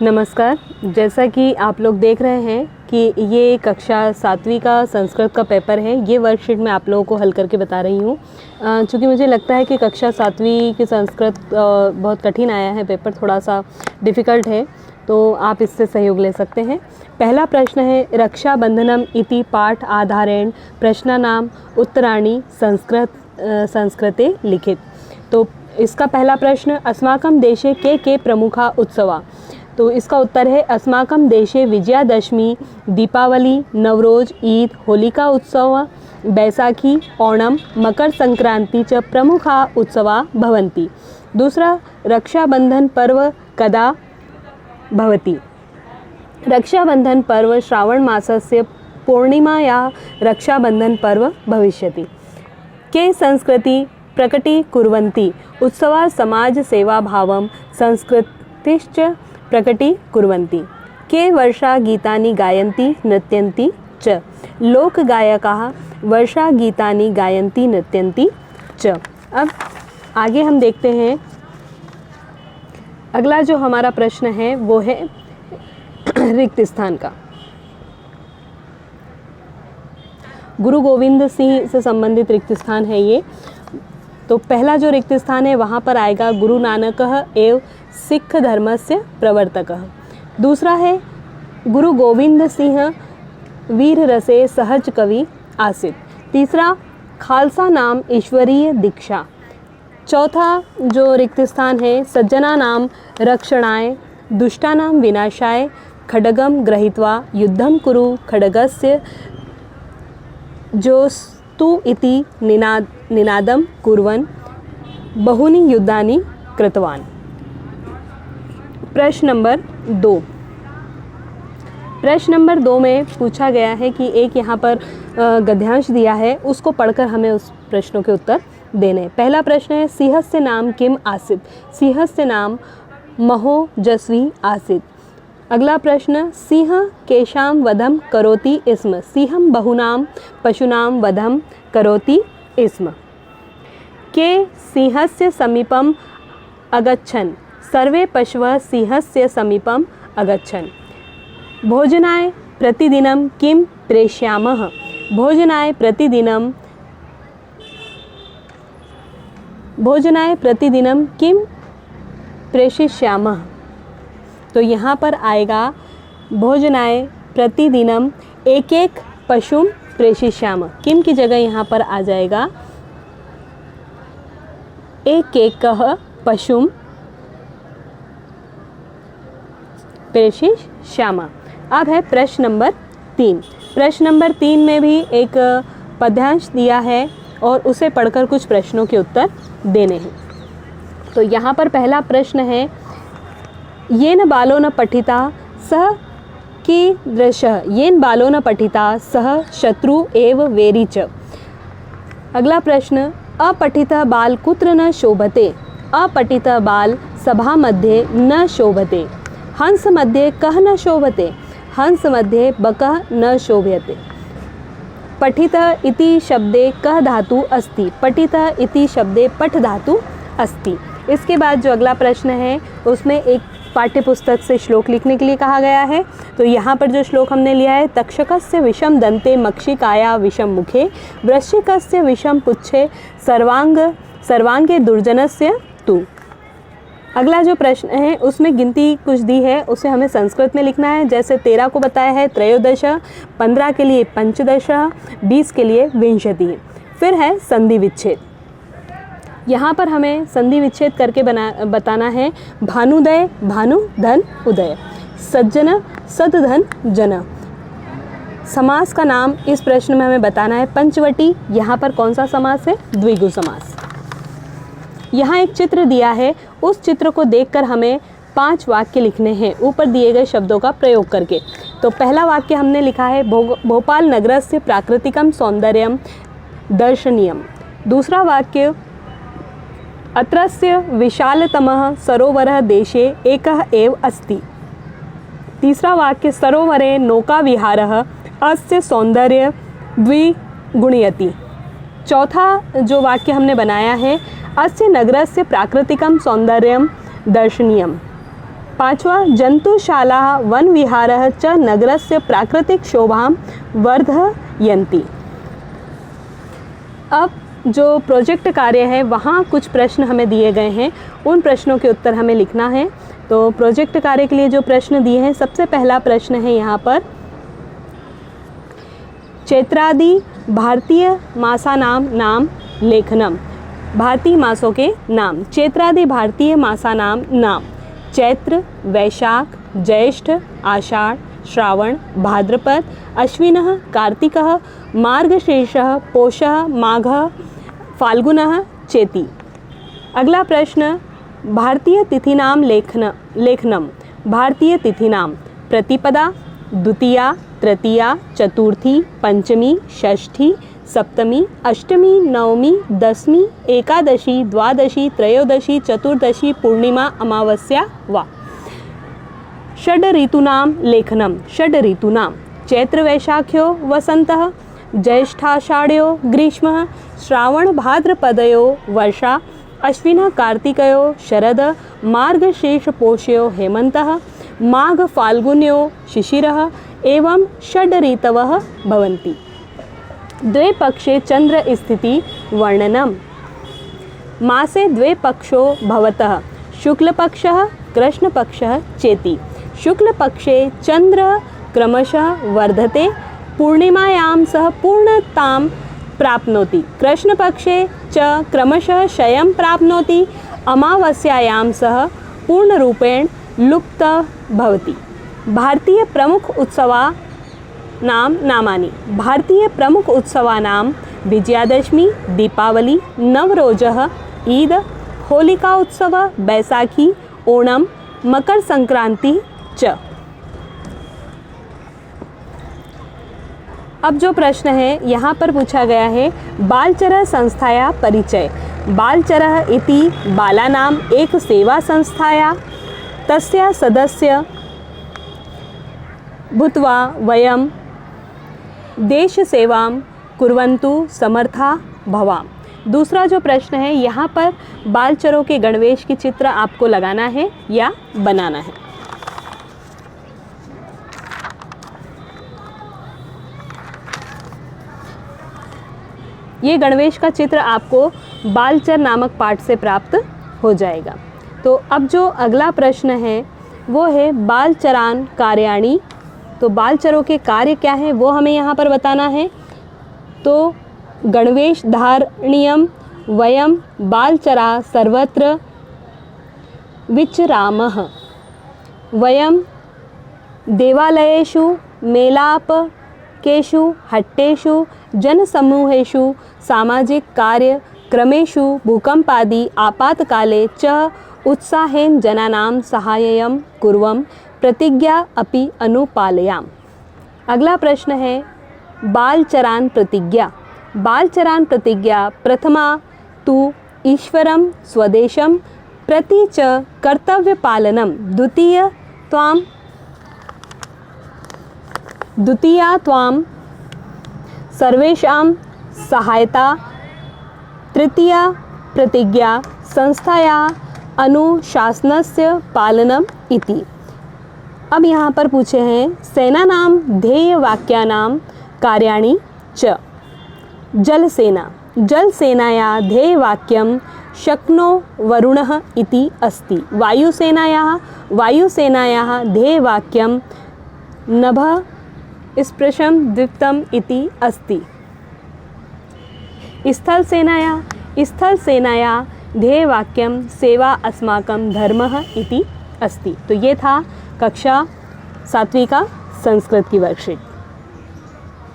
नमस्कार। जैसा कि आप लोग देख रहे हैं कि ये कक्षा 7वीं का संस्कृत का पेपर है। ये वर्कशीट मैं आप लोगों को हल करके बता रही हूँ। चूँकि मुझे लगता है कि कक्षा 7वीं की संस्कृत बहुत कठिन आया है, पेपर थोड़ा सा डिफ़िकल्ट है, तो आप इससे सहयोग ले सकते हैं। पहला प्रश्न है, रक्षाबंधनम इति पाठ आधारेण प्रश्नानाम उत्तराणि संस्कृते लिखित। तो इसका पहला प्रश्न, अस्माकं देशे के प्रमुखा उत्सवा। तो इसका उत्तर है, अस्माकं देशे विजयादशमी, दीपावली, नवरोज, ईद, होलिका उत्सव, बैसाखी, ओणम, मकर संक्रांति च प्रमुखा उत्सवा भवन्ति। दूसरा, रक्षाबंधन पर्व कदा भवति। रक्षाबंधन पर्व श्रावण मासस्य पूर्णिमायाः रक्षाबंधन पर्व भविष्यति। के संस्कृति प्रकटीकुर्वन्ति। उत्सवा समाज सेवा भावं संस्कृतिश्च प्रकटीकुर्वन्ति। के वर्षा गीतानि गायन्ति नृत्यन्ति च। लोकगायकाः वर्षा गीतानि गायन्ति नृत्यन्ति च। अब आगे हम देखते हैं, अगला जो हमारा प्रश्न है वो है रिक्त स्थान का। गुरु गोविंद सिंह से संबंधित रिक्त स्थान है ये। तो पहला जो रिक्त स्थान है वहाँ पर आएगा गुरु नानकः एव सिख धर्मस्य प्रवर्तकः। दूसरा है गुरु गोविंद सिंह वीर रसे सहज कवि आसित। तीसरा, खालसा नाम ईश्वरीय दीक्षा। चौथा जो रिक्त स्थान है, सज्जना नाम रक्षणाय दुष्टानां विनाशाय खड्गं गृहीत्वा युद्धं कुरु खड्गस्य जोस्तु इति निनादं कुर्वन् बहुनि युद्धानि कृतवान्। प्रश्न नंबर 2। प्रश्न नंबर 2 में पूछा गया है कि एक यहाँ पर गद्यांश दिया है, उसको पढ़कर हमें उस प्रश्नों के उत्तर देने। पहला प्रश्न है, सिंहस्य नाम किम आसीत्। सिंहस्य नाम महोजस्वी आसीत्। अगला प्रश्न, सिंह केषां वधं करोति स्म। सिंहं बहुनां पशूनां वधं करोति स्म। के सिंहस्य समीपम् अगच्छन्। सर्वे पशवः सिंहस्य समीपम् अगच्छन्। भोजनाय प्रतिदिनं किं प्रेषयामः। भोजनाय प्रतिदिनं किं प्रेषयिष्यामः। तो यहाँ पर आएगा भोजनाय प्रतिदिनं एक एक पशुं प्रेषयिष्यामः। किम की जगह यहाँ पर आ जाएगा एक एकः पशुं प्रेषयिष्यामः। अब है प्रश्न नंबर 3। प्रश्न नंबर 3 में भी एक पद्यांश दिया है और उसे पढ़कर कुछ प्रश्नों के उत्तर देने हैं। तो यहाँ पर पहला प्रश्न है, येन बालो न पठिता सह कीदृशः। येन बालो न पठिता सह शत्रु एव वैरी च। अगला प्रश्न, अपठितः बाल कुत्र न शोभते। अपठितः बाल सभा मध्ये न शोभते। हंस मध्ये कः न शोभते। हंस मध्ये बकः न शोभते। पठितः इति शब्दे कः धातु अस्ति। पठितः इति शब्दे पठ धातु अस्ति। इसके बाद जो अगला प्रश्न है उसमें एक पाठ्यपुस्तक से श्लोक लिखने के लिए कहा गया है। तो यहाँ पर जो श्लोक हमने लिया है, तक्षकस्य विषम दंते मक्षिकाया विषम मुखे वृश्चिकस्य विषम पुच्छे सर्वांगे दुर्जनस्य तु। अगला जो प्रश्न है उसमें गिनती कुछ दी है, उसे हमें संस्कृत में लिखना है। जैसे 13 को बताया है त्रयोदश, 15 के लिए पंचदश, 20 के लिए विंशति। फिर है संधि विच्छेद। यहाँ पर हमें संधि विच्छेद करके बताना है, भानुदय भानु धन उदय, सज्जन सदधन जन। समास का नाम इस प्रश्न में हमें बताना है पंचवटी। यहाँ पर कौन सा समास है, द्विगु समास। यहाँ एक चित्र दिया है, उस चित्र को देखकर हमें 5 वाक्य लिखने हैं ऊपर दिए गए शब्दों का प्रयोग करके। तो पहला वाक्य हमने लिखा है, भोपाल नगरस्य प्राकृतिकं सौंदर्यं दर्शनीयम्। दूसरा वाक्य, अत्रस्य विशालतमः सरोवरः देशे एकः एव अस्ति। तीसरा वाक्य, सरोवरे नौकाविहारः अस्य सौंदर्य द्विगुणयति। चौथा जो वाक्य हमने बनाया है, अस्य नगरस्य प्राकृतिकं सौंदर्यं दर्शनीयम्। पांचवा, जंतुशाला वन विहारः च नगरस्य प्राकृतिक शोभां वर्धयन्ति। अब जो प्रोजेक्ट कार्य है वहाँ कुछ प्रश्न हमें दिए गए हैं, उन प्रश्नों के उत्तर हमें लिखना है। तो प्रोजेक्ट कार्य के लिए जो प्रश्न दिए हैं, सबसे पहला प्रश्न है यहाँ पर, चैत्रादि भारतीय मासानाम नाम लेखनम। भारतीय मासों के नाम, चैत्रादि भारतीय मासानाम नाम, चैत्र, वैशाख, ज्येष्ठ, आषाढ़, श्रावण, भाद्रपद, अश्विनः, कार्तिकः, मार्गशीर्षः, पौषः, माघः, फाल्गुनः, चेति। अगला प्रश्न, भारतीय तिथिनां लेखनम। भारतीय तिथिनां प्रतिपदा, द्वितीया, तृतीया, चतुर्थी, पंचमी, षष्ठी, सप्तमी, अष्टमी, नवमी, दशमी, एकादशी, द्वादशी, त्रयोदशी, चतुर्दशी, पूर्णिमा, अमावस्या वा। षड् ऋतूनां लेखनम। षड् ऋतूनां चैत्र वैशाख्यो वसन्तः, ज्येष्ठाषाढ्यो ग्रीष्मः, श्रावण भाद्रपदयो वर्षा, अश्विन कार्तिकयो शरद, मार्गशीर्ष पोषयो हेमन्तः, माघ फाल्गुन्यो शिशिरः, एवं षड् ऋतवः भवन्ति। द्वे पक्षे चंद्र स्थिति वर्णनम। मासे द्वे पक्षो भवतः, शुक्लपक्षः कृष्णपक्षः चेति। शुक्लपक्षे चंद्र क्रमशः वर्धते, पूर्णिमायां सह पूर्णतां प्राप्नोति, कृष्णपक्षे च क्रमशः क्षयं प्राप्नोति, अमावस्यायां सह पूर्णरूपेण लुप्तः भवति। भारतीय प्रमुख उत्सवानां नामानि। भारतीय प्रमुख उत्सवानां विजयादशमी, दीपावली, नवरोजः, ईद, होलिका उत्सव, बैसाखी, ओणम, मकर संक्रांति च। अब जो प्रश्न है यहाँ पर पूछा गया है, बालचरः संस्थाया परिचय। बालचरः इति बालानां एक सेवा संस्थाया तस्य सदस्य भूत्वा वयं देशसेवां कुर्वन्तु समर्था भवाम। दूसरा जो प्रश्न है, यहाँ पर बालचरों के गणवेश की चित्र आपको लगाना है या बनाना है। ये गणवेश का चित्र आपको बालचर नामक पाठ से प्राप्त हो जाएगा। तो अब जो अगला प्रश्न है वो है बालचरान कार्याणि। तो बालचरों के कार्य क्या हैं वो हमें यहाँ पर बताना है। तो गणवेश धारणीयम वयम बालचरा सर्वत्र विचरामः। वयम देवालयेषु, मेलापकेषु, हट्टेषु, जनसमूहेषु, सामाजिक कार्यक्रमेषु, भूकंपादि आपातकाले च उत्साहेन जनानां सहायं कुर्वं, प्रतिज्ञा अपि अनुपालयाम। अगला प्रश्न है बालचरान प्रतिज्ञा। बालचरान प्रतिज्ञा प्रथमा तु ईश्वरं स्वदेशं प्रति च कर्तव्यपालनं, द्वितीया त्वां सर्वेषां सहायता, तृतीया प्रतिज्ञा संस्थायाः अनुशासनस्य पालनम इति। अब यहाँ पर पूछे हैं सेनानां ध्येयवाक्यानां कार्याणि च। जलसेना। जलसेनाया ध्येयवाक्यं शक्नो वरुणः इति अस्ति। वायुसेनायाः ध्येयवाक्यं नभः स्पृशं दीप्तम् इति अस्ति। स्थलसेनाया ध्येयवाक्यं सेवा अस्माकं धर्मः इति अस्ति। तो ये था कक्षा 7वीं का संस्कृत की वर्कशीट।